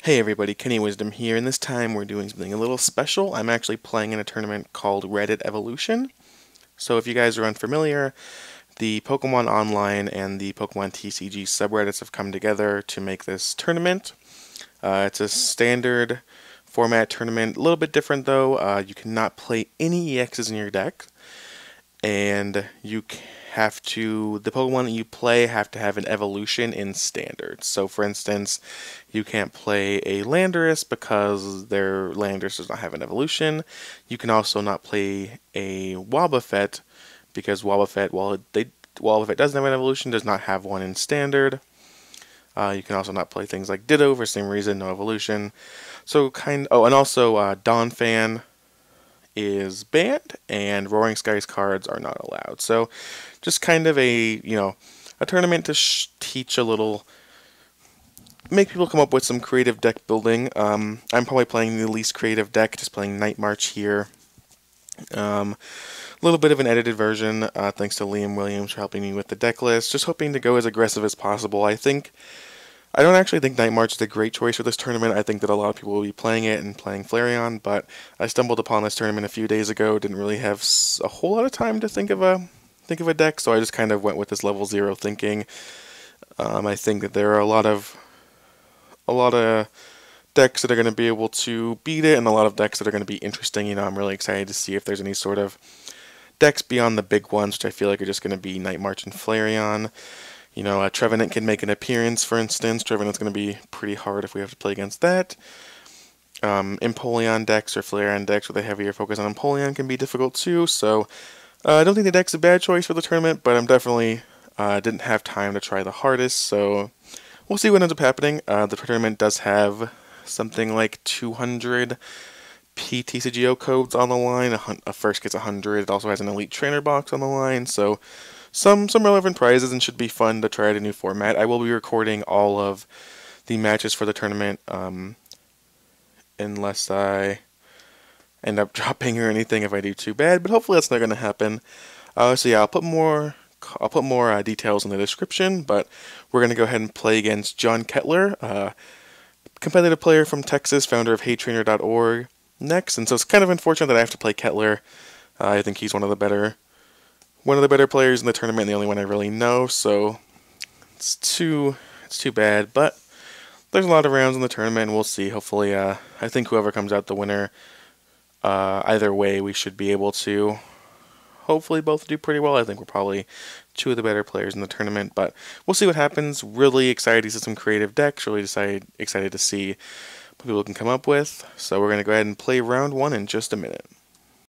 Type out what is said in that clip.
Hey everybody, Kenny Wisdom here, and this time we're doing something a little special. I'm actually playing in a tournament called Reddit Evolution. So if you guys are unfamiliar, the Pokemon Online and the Pokemon TCG subreddits have come together to make this tournament. It's a standard format tournament, a little bit different though. You cannot play any EXs in your deck, and the Pokemon that you play have to have an evolution in standard. So for instance, you can't play a Landorus because their Landorus does not have an evolution. You can also not play a Wobbuffet because Wobbuffet, Wobbuffet doesn't have an evolution, does not have one in standard. You can also not play things like Ditto for the same reason, no evolution. And also Donphan is banned, and Roaring Skies cards are not allowed. So, just kind of a tournament to teach a little, make people come up with some creative deck building. I'm probably playing the least creative deck, just playing Night March here. A little bit of an edited version, thanks to Liam Williams for helping me with the deck list. Just hoping to go as aggressive as possible. I don't actually think Night March is a great choice for this tournament. I think that a lot of people will be playing it and playing Flareon, but I stumbled upon this tournament a few days ago. Didn't really have a whole lot of time to think of a deck, so I just kind of went with this level 0 thinking. I think that there are a lot of decks that are going to be able to beat it, and a lot of decks that are going to be interesting. I'm really excited to see if there's any sort of decks beyond the big ones, which I feel like are just going to be Night March and Flareon. Trevenant can make an appearance, for instance. Trevenant's going to be pretty hard if we have to play against that. Empoleon decks or Flareon decks with a heavier focus on Empoleon can be difficult too, so I don't think the deck's a bad choice for the tournament, but I'm definitely didn't have time to try the hardest, so we'll see what ends up happening. The tournament does have something like 200 PTCGO codes on the line. A first gets 100. It also has an Elite Trainer box on the line, so some relevant prizes, and should be fun to try out a new format. I will be recording all of the matches for the tournament, unless I end up dropping or anything if I do too bad, but hopefully that's not going to happen. So yeah, I'll put more details in the description, but we're going to go ahead and play against John Kettler, competitive player from Texas, founder of HeyTrainer.org, next. And so it's kind of unfortunate that I have to play Kettler. I think he's one of the better players in the tournament, and the only one I really know, so it's too bad, but there's a lot of rounds in the tournament, and we'll see. Hopefully, I think whoever comes out the winner, either way, we should be able to hopefully both do pretty well. I think we're probably two of the better players in the tournament, but we'll see what happens. Really excited to see some creative decks, really excited to see what people can come up with, so we're going to go ahead and play round one in just a minute.